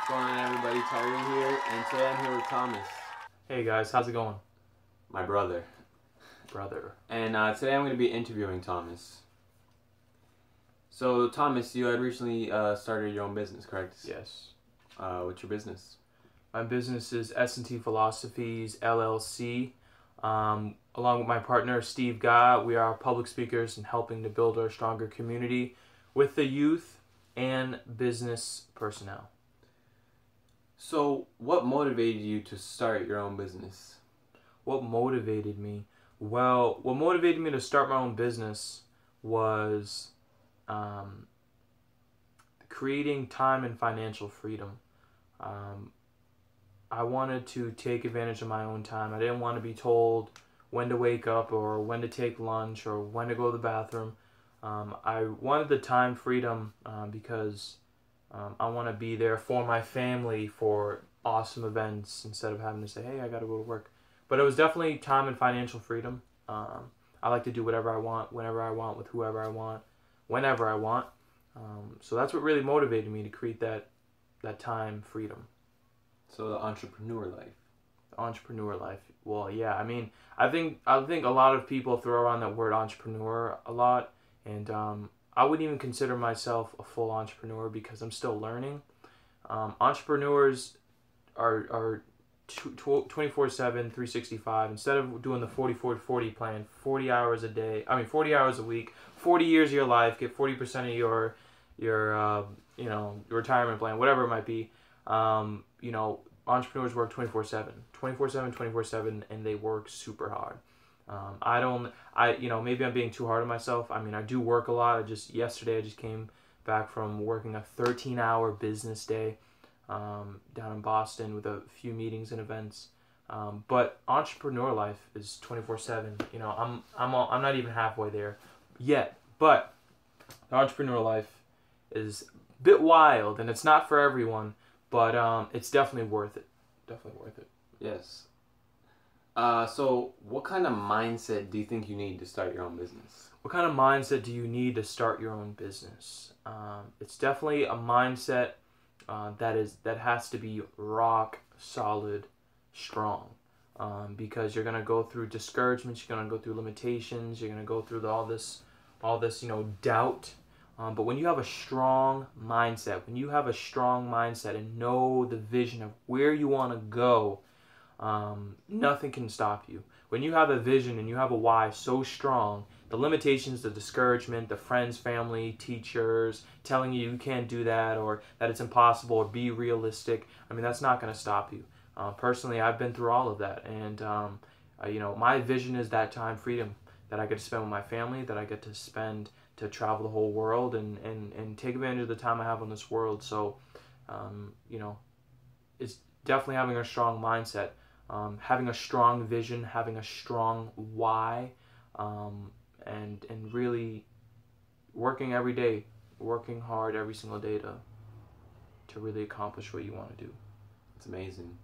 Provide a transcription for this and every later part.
going on, everybody? Tyree here, and today I'm here with Thomas, Hey guys, how's it going? my brother. And today I'm going to be interviewing Thomas. So, Thomas, you had recently started your own business, correct? Yes. What's your business? My business is S&T Philosophies, LLC. Along with my partner, Steve Gah, we are public speakers and helping to build a stronger community with the youth and business personnel. So, what motivated you to start your own business? What motivated me? Well, what motivated me to start my own business was creating time and financial freedom. I wanted to take advantage of my own time. I didn't want to be told when to wake up or when to take lunch or when to go to the bathroom. I wanted the time freedom because I want to be there for my family for awesome events instead of having to say, hey, I got to go to work. But it was definitely time and financial freedom. I like to do whatever I want, whenever I want, with whoever I want, whenever I want. So that's what really motivated me to create that time freedom. So, the entrepreneur life. Entrepreneur life. Well, yeah. I mean, I think a lot of people throw around that word entrepreneur a lot, and I wouldn't even consider myself a full entrepreneur because I'm still learning. Entrepreneurs are 24/7, 365. Instead of doing the 40-40-40 plan, 40 hours a day. 40 hours a week, 40 years of your life, get 40% of your retirement plan, whatever it might be. Entrepreneurs work 24/7, and they work super hard. Maybe I'm being too hard on myself. I mean, I do work a lot. Yesterday I just came back from working a 13-hour business day down in Boston with a few meetings and events. But entrepreneur life is 24/7. I'm not even halfway there yet. But the entrepreneur life is a bit wild, and it's not for everyone. But it's definitely worth it. Definitely worth it. Yes. So, what kind of mindset do you think you need to start your own business? What kind of mindset do you need to start your own business? It's definitely a mindset that has to be rock solid, strong. Because you're gonna go through discouragements, you're gonna go through limitations, you're gonna go through all this doubt. But when you have a strong mindset, and know the vision of where you want to go, nothing can stop you. When you have a vision and you have a why so strong, the limitations, the discouragement, the friends, family, teachers telling you can't do that or that it's impossible or be realistic, that's not going to stop you. Personally, I've been through all of that. And, my vision is that time freedom that I get to spend with my family, that I get to spend to travel the whole world and take advantage of the time I have on this world. So, it's definitely having a strong mindset, having a strong vision, having a strong why, and really working every day, working hard every single day to really accomplish what you want to do. It's amazing.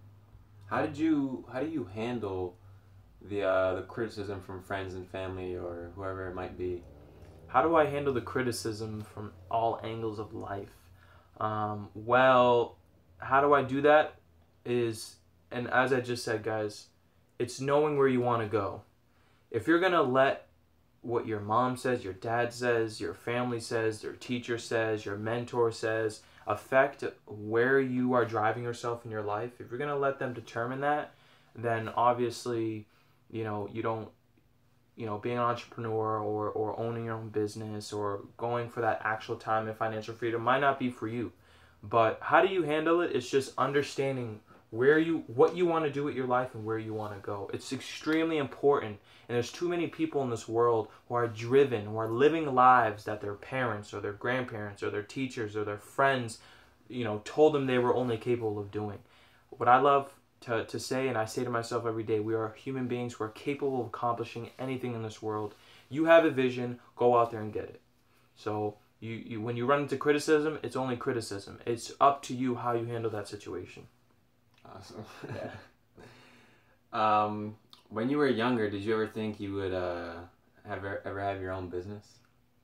How do you handle the criticism from friends and family or whoever it might be? How do I handle the criticism from all angles of life? Well, how do I do that and as I just said, guys, it's knowing where you want to go. If you're going to let what your mom says, your dad says, your family says, your teacher says, your mentor says, affect where you are driving yourself in your life, if you're going to let them determine that, then obviously, you don't, being an entrepreneur or owning your own business or going for that actual time and financial freedom might not be for you. But how do you handle it? It's just understanding what you want to do with your life and where you want to go. It's extremely important. And there's too many people in this world who are driven, who are living lives that their parents or their grandparents or their teachers or their friends, told them they were only capable of doing. What I love to say, and I say to myself every day, we are human beings who are capable of accomplishing anything in this world. You have a vision, go out there and get it. So you when you run into criticism, it's only criticism. It's up to you how you handle that situation. Awesome. When you were younger, did you ever think you would ever have your own business?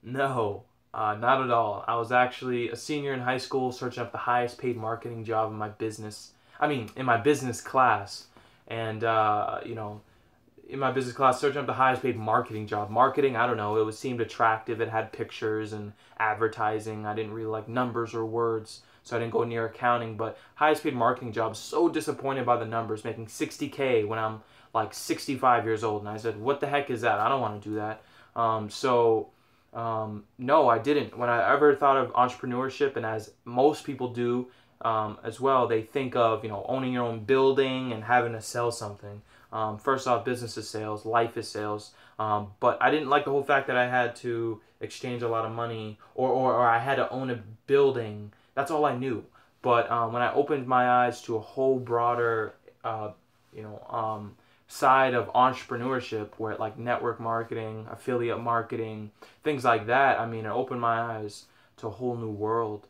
No, Not at all. I was actually a senior in high school, searching up the highest paid marketing job in my business. I mean, in my business class, and in my business class, searching up the highest paid marketing job. Marketing, I don't know, it was seemed attractive. It had pictures and advertising. I didn't really like numbers or words, so I didn't go near accounting. But highest paid marketing job, so disappointed by the numbers, making 60K when I'm like 65 years old. And I said, what the heck is that? I don't want to do that. No, I didn't. When I ever thought of entrepreneurship, and as most people do as well, they think of owning your own building and having to sell something. First off, business is sales, life is sales. But I didn't like the whole fact that I had to exchange a lot of money, or I had to own a building. That's all I knew. But when I opened my eyes to a whole broader, you know, side of entrepreneurship, where like network marketing, affiliate marketing, things like that, I mean, it opened my eyes to a whole new world.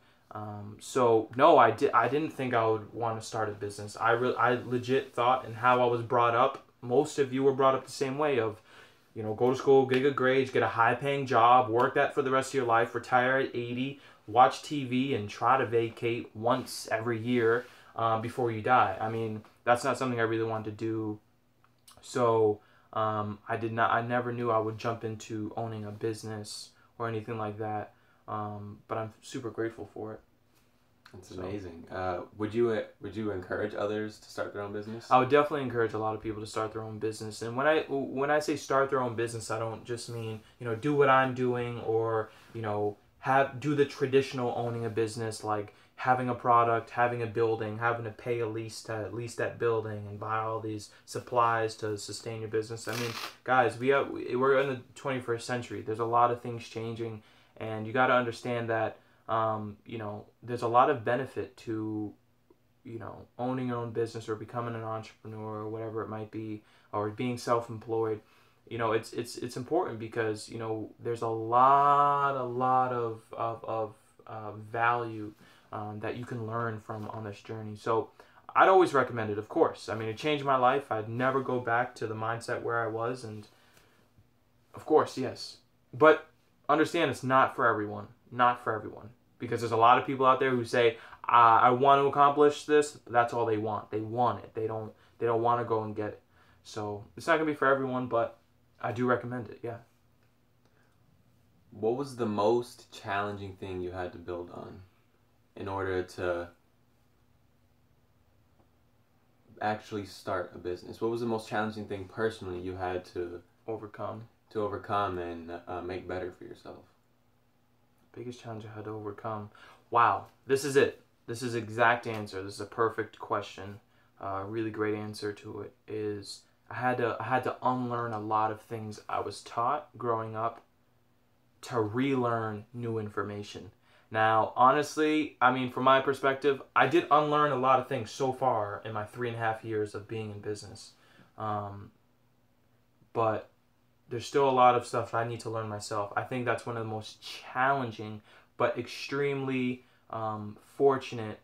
So no, I didn't think I would want to start a business. I legit thought, and how I was brought up, most of you were brought up the same way of, go to school, get good grades, get a high paying job, work that for the rest of your life, retire at 80, watch TV, and try to vacate once every year before you die. I mean, that's not something I really wanted to do. So I never knew I would jump into owning a business or anything like that. But I'm super grateful for it. That's amazing. Would you encourage others to start their own business? I would definitely encourage a lot of people to start their own business. And when I say start their own business, I don't just mean do what I'm doing, or do the traditional owning a business, like having a product, having a building, having to pay a lease to lease that building and buy all these supplies to sustain your business. I mean, guys, we're in the 21st century. There's a lot of things changing, and you got to understand that there's a lot of benefit to owning your own business, or becoming an entrepreneur, or whatever it might be, or being self-employed. It's important, because there's a lot of value that you can learn from on this journey. So I'd always recommend it, of course. I mean, it changed my life. I'd never go back to the mindset where I was, and of course, yes. But understand, it's not for everyone. Not for everyone. Because there's a lot of people out there who say, I want to accomplish this, but that's all they want. They want it. They don't want to go and get it. So it's not going to be for everyone, but I do recommend it, yeah. What was the most challenging thing you had to build on in order to actually start a business? What was the most challenging thing personally you had to overcome and make better for yourself? Biggest challenge I had to overcome. Wow, this is it. This is exact answer. This is a perfect question. Really great answer to it is I had to unlearn a lot of things I was taught growing up, to relearn new information. Now, honestly, I mean, from my perspective, I did unlearn a lot of things so far in my 3.5 years of being in business. But there's still a lot of stuff I need to learn myself. I think that's one of the most challenging but extremely fortunate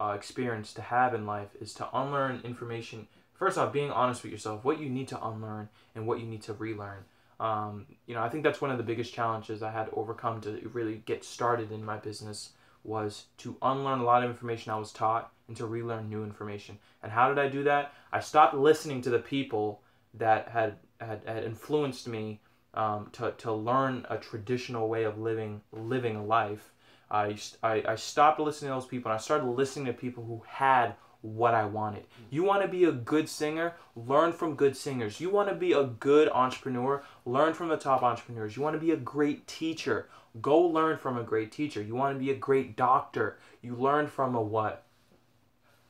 experience to have in life, is to unlearn information. First off, being honest with yourself, what you need to unlearn and what you need to relearn. I think that's one of the biggest challenges I had to overcome to really get started in my business, was to unlearn a lot of information I was taught and to relearn new information. And how did I do that? I stopped listening to the people that had influenced me to learn a traditional way of living a life. I stopped listening to those people, and I started listening to people who had what I wanted. You want to be a good singer? Learn from good singers. You want to be a good entrepreneur? Learn from the top entrepreneurs. You want to be a great teacher? Go learn from a great teacher. You want to be a great doctor? You learn from a what?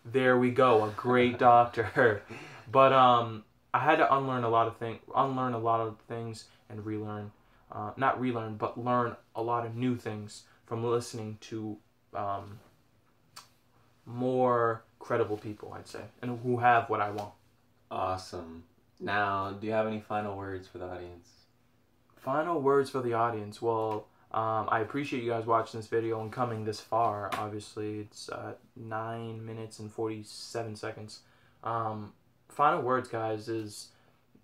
There we go, a great doctor. But I had to unlearn a lot of things, and relearn, not relearn, but learn a lot of new things from listening to more credible people, I'd say, and who have what I want. Awesome. Now, do you have any final words for the audience? Final words for the audience. Well, I appreciate you guys watching this video and coming this far. Obviously, it's 9 minutes and 47 seconds. Final words, guys, is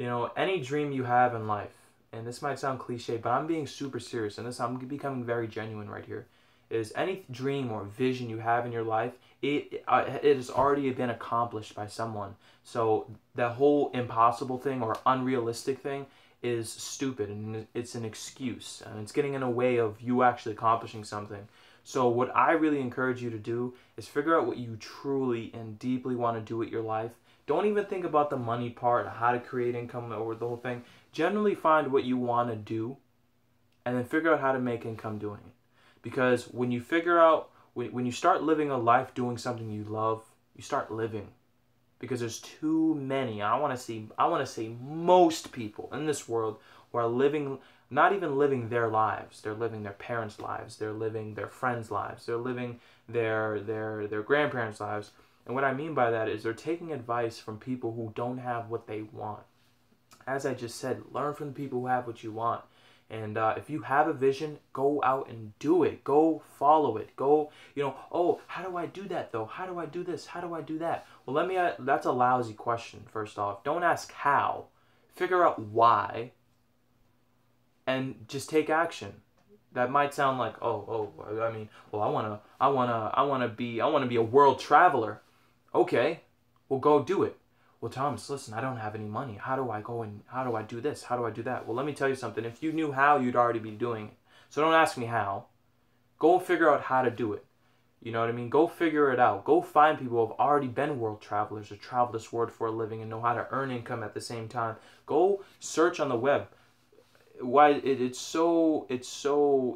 any dream you have in life, and this might sound cliche, but I'm being super serious, and I'm becoming very genuine right here, is any dream or vision you have in your life, it has already been accomplished by someone. So the whole impossible thing or unrealistic thing is stupid, and it's an excuse, and it's getting in the way of you actually accomplishing something. So what I really encourage you to do is figure out what you truly and deeply want to do with your life. Don't even think about the money part, how to create income, or the whole thing. Generally find what you want to do, and then figure out how to make income doing it. Because when you figure out, when you start living a life doing something you love, you start living. Because there's too many, I want to say most people in this world who are living, not even living their lives. They're living their parents' lives. They're living their friends' lives. They're living their grandparents' lives. And what I mean by that is they're taking advice from people who don't have what they want. As I just said, learn from the people who have what you want. And if you have a vision, go out and do it. Go follow it. Go, oh, how do I do that though? How do I do this? How do I do that? Well, that's a lousy question, first off. Don't ask how. Figure out why. And just take action. That might sound like, I want to be a world traveler. Okay, well, go do it. Well, Thomas, listen, I don't have any money. How do I do this? How do I do that? Well, let me tell you something. If you knew how, you'd already be doing it. So don't ask me how. Go figure out how to do it. You know what I mean? Go figure it out. Go find people who have already been world travelers or traveled this world for a living and know how to earn income at the same time. Go search on the web. Why it's so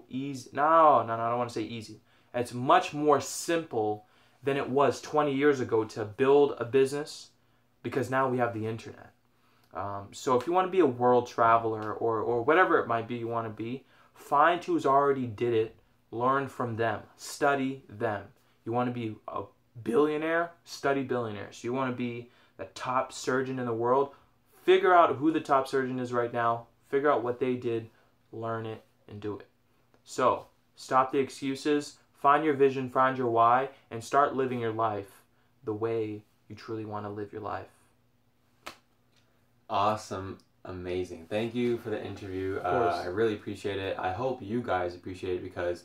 easy. No, I don't want to say easy. It's much more simple than it was 20 years ago to build a business, because now we have the internet. So if you want to be a world traveler or whatever it might be you want to be, find who's already did it, learn from them, study them. You want to be a billionaire? Study billionaires. You want to be the top surgeon in the world? Figure out who the top surgeon is right now, figure out what they did, learn it, and do it. So stop the excuses, find your vision, find your why, and start living your life the way you truly want to live your life. Awesome. Amazing. Thank you for the interview. I really appreciate it. I hope you guys appreciate it, because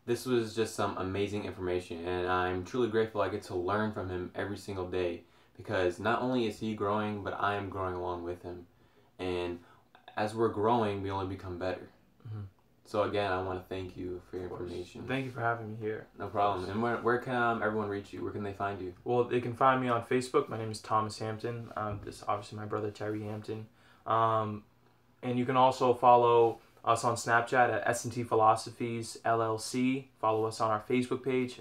this was just some amazing information, and I'm truly grateful I get to learn from him every single day, because not only is he growing, but I am growing along with him. And as we're growing, we only become better. Mm-hmm. So again, I want to thank you for your information. Thank you for having me here. No problem. And where can everyone reach you? Where can they find you? Well, they can find me on Facebook. My name is Thomas Hampton. This is obviously my brother, Terry Hampton. And you can also follow us on Snapchat at S&T Philosophies LLC. Follow us on our Facebook page,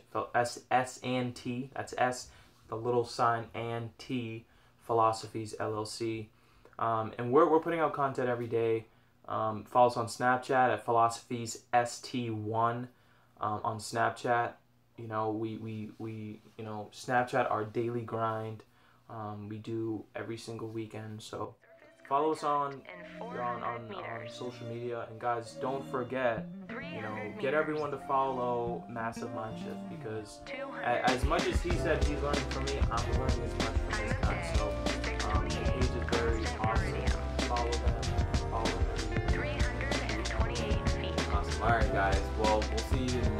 S&T. That's S, the little sign, and T, Philosophies LLC. And we're putting out content every day. Follow us on Snapchat at Philosophies ST1 on Snapchat. We Snapchat our daily grind. We do every single weekend. So follow us on social media. And guys, don't forget, get everyone to follow Massive Mind Shift, because as much as he said he's learning from me, I'm learning as much from this guy. So the page is very awesome. Follow them. Awesome. All right, guys. Well, we'll see you in